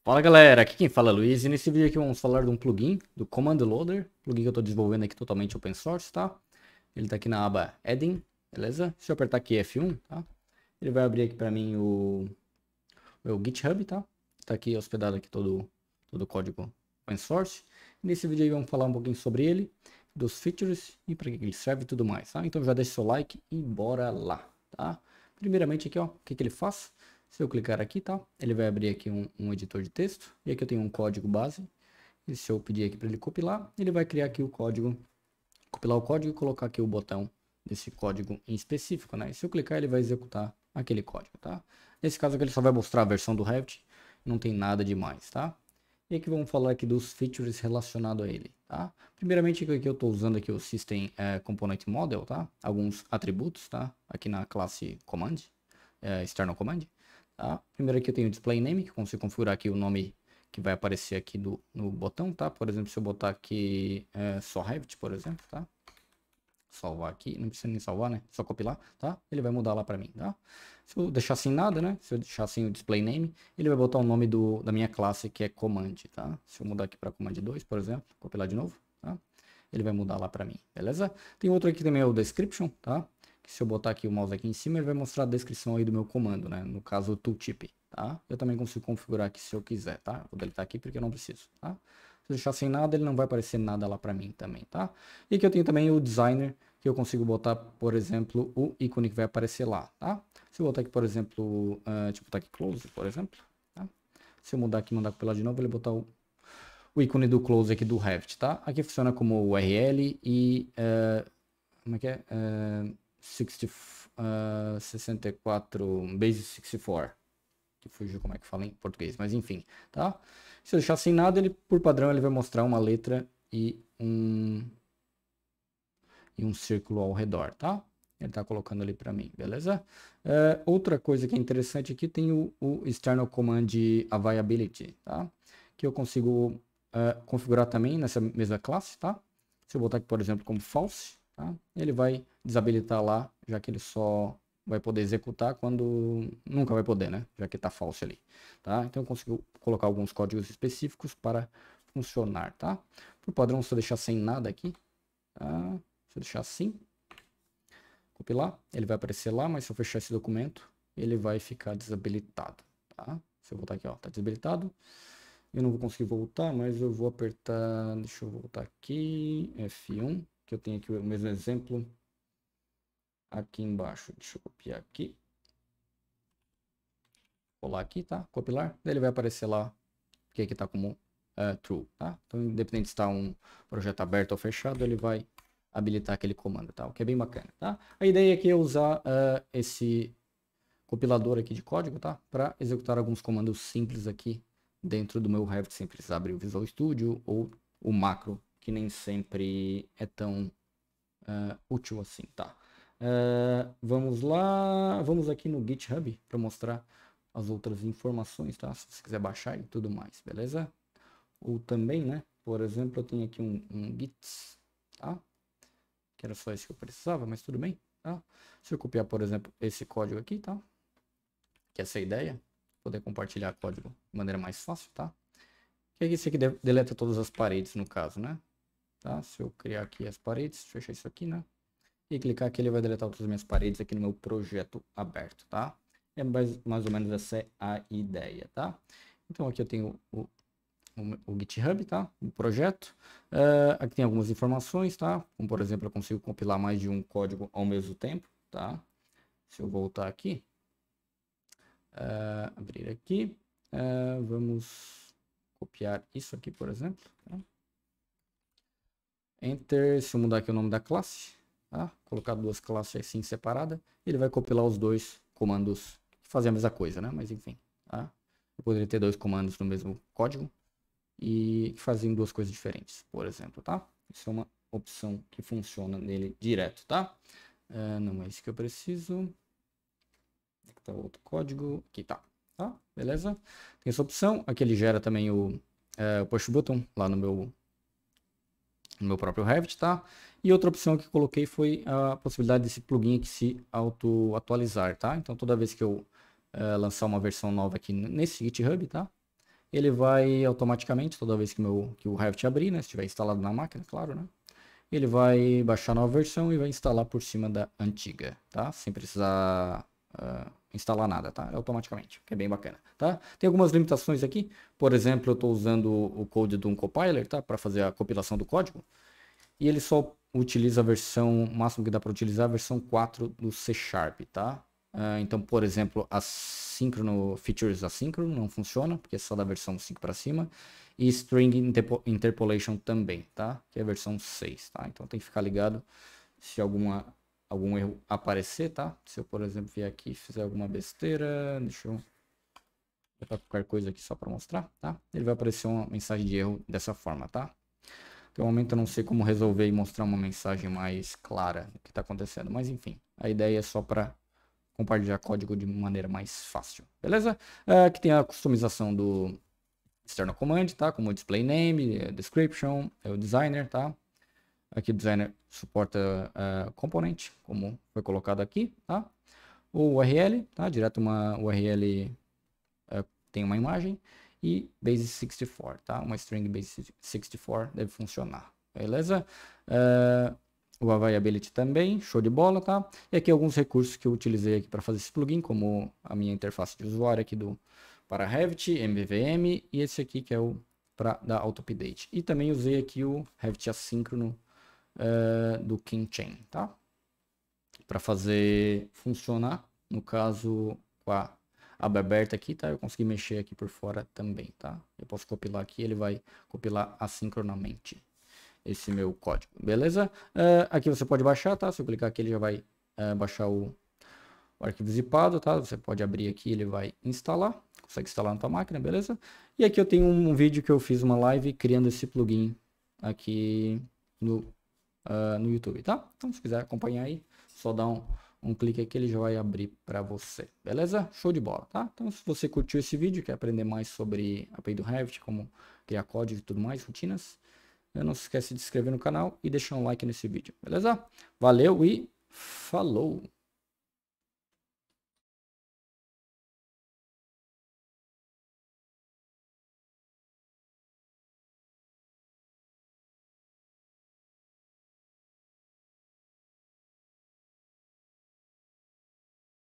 Fala galera, aqui quem fala é Luiz e nesse vídeo aqui vamos falar de um plugin do Command Loader, plugin que eu estou desenvolvendo aqui totalmente open source, tá? Ele está aqui na aba Adding, beleza? Se eu apertar aqui F1, tá? Ele vai abrir aqui para mim o meu GitHub, tá? Está aqui hospedado aqui todo o código open source. E nesse vídeo aí vamos falar um pouquinho sobre ele, dos features e para que ele serve e tudo mais, tá? Então já deixa seu like e bora lá, tá? Primeiramente aqui, ó, o que ele faz? Se eu clicar aqui, tá? Ele vai abrir aqui um editor de texto. E aqui eu tenho um código base. E se eu pedir aqui para ele compilar, ele vai criar aqui o código, compilar o código e colocar aqui o botão desse código em específico, né? E se eu clicar, ele vai executar aquele código, tá? Nesse caso aqui ele só vai mostrar a versão do Revit, não tem nada demais, tá? E aqui vamos falar aqui dos features relacionados a ele, tá? Primeiramente aqui eu estou usando aqui o System Component Model, tá? Alguns atributos, tá? Aqui na classe Command, External Command. Tá? Primeiro aqui eu tenho o display name, que eu consigo configurar aqui o nome que vai aparecer aqui no botão, tá? Por exemplo, se eu botar aqui só Revit, por exemplo, tá? Salvar aqui, não precisa nem salvar, né? Só compilar, tá? Ele vai mudar lá pra mim, tá? Se eu deixar sem nada, né? Se eu deixar sem o display name, ele vai botar o nome da minha classe, que é Command, tá? Se eu mudar aqui pra Command 2, por exemplo, compilar de novo, tá? Ele vai mudar lá pra mim, beleza? Tem outro aqui também, é o Description, tá? Se eu botar aqui o mouse aqui em cima, ele vai mostrar a descrição aí do meu comando, né? No caso, o tooltip, tá? Eu também consigo configurar aqui se eu quiser, tá? Vou deletar aqui porque eu não preciso, tá? Se eu deixar sem nada, ele não vai aparecer nada lá pra mim também, tá? E aqui eu tenho também o designer, que eu consigo botar, por exemplo, o ícone que vai aparecer lá, tá? Se eu botar aqui, por exemplo, deixa eu botar aqui close, por exemplo, tá? Se eu mudar aqui e mandar copiar de novo, ele botar o ícone do close aqui do Revit, tá? Aqui funciona como URL e... como é que é? 64 Base 64, que fugiu como é que fala em português, mas enfim, tá? Se eu deixar sem nada, ele por padrão ele vai mostrar uma letra e um círculo ao redor, tá? Ele tá colocando ali para mim, beleza? Outra coisa que é interessante aqui tem o External Command Availability, tá? Que eu consigo configurar também nessa mesma classe, tá? Se eu botar aqui, por exemplo, como false, tá? Ele vai desabilitar lá, já que ele só vai poder executar quando nunca vai poder, né? Já que tá false ali, tá? Então eu consigo colocar alguns códigos específicos para funcionar, tá? Por padrão, se eu deixar sem nada aqui, tá? Se eu deixar assim, compilar, ele vai aparecer lá, mas se eu fechar esse documento, ele vai ficar desabilitado, tá? Se eu voltar aqui, ó, tá desabilitado. Eu não vou conseguir voltar, mas eu vou apertar, deixa eu voltar aqui, F1, que eu tenho aqui o mesmo exemplo aqui embaixo. Deixa eu copiar aqui. Colar aqui, tá? Compilar, daí ele vai aparecer lá, que aqui tá como true, tá? Então, independente se está um projeto aberto ou fechado, ele vai habilitar aquele comando, tá? O que é bem bacana, tá? A ideia aqui é usar esse compilador aqui de código, tá? Para executar alguns comandos simples aqui dentro do meu Revit, sem precisar abrir o Visual Studio ou o macro, que nem sempre é tão útil assim, tá? Vamos lá, vamos aqui no GitHub para mostrar as outras informações, tá? Se você quiser baixar e tudo mais, beleza? Ou também, né? Por exemplo, eu tenho aqui um Git, tá? Que era só isso que eu precisava, mas tudo bem, tá? Se eu copiar, por exemplo, esse código aqui, tá? Que é essa ideia, poder compartilhar código de maneira mais fácil, tá? Que é esse aqui deleta todas as paredes, no caso, né? Tá? Se eu criar aqui as paredes, fechar isso aqui, né? E clicar aqui, ele vai deletar todas as minhas paredes aqui no meu projeto aberto, tá? É mais ou menos essa é a ideia, tá? Então aqui eu tenho o GitHub, tá? O projeto. Aqui tem algumas informações, tá? Como por exemplo, eu consigo compilar mais de um código ao mesmo tempo, tá? Se eu voltar aqui, abrir aqui, vamos copiar isso aqui, por exemplo, tá? Enter, se eu mudar aqui o nome da classe, tá? Colocar duas classes assim separadas, ele vai compilar os dois comandos que fazem a mesma coisa, né? Mas enfim, tá? Eu poderia ter dois comandos no mesmo código e que fazem duas coisas diferentes, por exemplo, tá? Isso é uma opção que funciona nele direto, tá? Não é isso que eu preciso. Aqui tá outro código, aqui tá, beleza? Tem essa opção, aqui ele gera também o push button lá no meu próprio Revit, tá? E outra opção que eu coloquei foi a possibilidade desse plugin aqui se auto-atualizar, tá? Então toda vez que eu lançar uma versão nova aqui nesse GitHub, tá? ele vai automaticamente, toda vez que o Revit abrir, né, se estiver instalado na máquina, claro, né, ele vai baixar a nova versão e vai instalar por cima da antiga, tá? Sem precisar instalar nada, tá? Automaticamente, que é bem bacana, tá? Tem algumas limitações aqui, por exemplo, eu estou usando o code de um compiler, tá? Para fazer a compilação do código, e ele só utiliza a versão, o máximo que dá para utilizar é a versão 4 do C Sharp, tá? Então, por exemplo, assíncrono, features assíncrono não funciona, porque é só da versão 5 para cima. E string interpolation também, tá? Que é a versão 6, tá? Então tem que ficar ligado se algum erro aparecer, tá? Se eu, por exemplo, vier aqui e fizer alguma besteira, deixa eu botar qualquer coisa aqui só para mostrar, tá? Ele vai aparecer uma mensagem de erro dessa forma, tá? Até o momento eu não sei como resolver e mostrar uma mensagem mais clara do que está acontecendo, mas enfim, a ideia é só para compartilhar código de maneira mais fácil, beleza? Aqui tem a customização do external command, tá? Como o display name, description, o designer, tá? Aqui o designer suporta component, como foi colocado aqui, tá? O URL, tá? Direto uma URL tem uma imagem e base64, tá? Uma string base64 deve funcionar, beleza? O availability também, show de bola, tá? E aqui alguns recursos que eu utilizei aqui para fazer esse plugin, como a minha interface de usuário aqui para Revit, MVVM, e esse aqui que é o para dar auto-update. E também usei aqui o Revit assíncrono do KingChain, tá? Para fazer funcionar, no caso com a aba aberta aqui, tá? Eu consegui mexer aqui por fora também, tá? Eu posso compilar aqui, ele vai compilar assincronamente esse meu código, beleza? Aqui você pode baixar, tá? Se eu clicar aqui, ele já vai baixar o arquivo zipado, tá? Você pode abrir aqui, ele vai instalar, consegue instalar na tua máquina, beleza? E aqui eu tenho um vídeo que eu fiz uma live criando esse plugin aqui no YouTube, tá? Então se quiser acompanhar aí, só dá um clique aqui, ele já vai abrir para você, beleza? Show de bola, tá? Então se você curtiu esse vídeo, quer aprender mais sobre a API do Revit, como criar código e tudo mais, rotinas, não se esquece de se inscrever no canal e deixar um like nesse vídeo, beleza? Valeu e falou!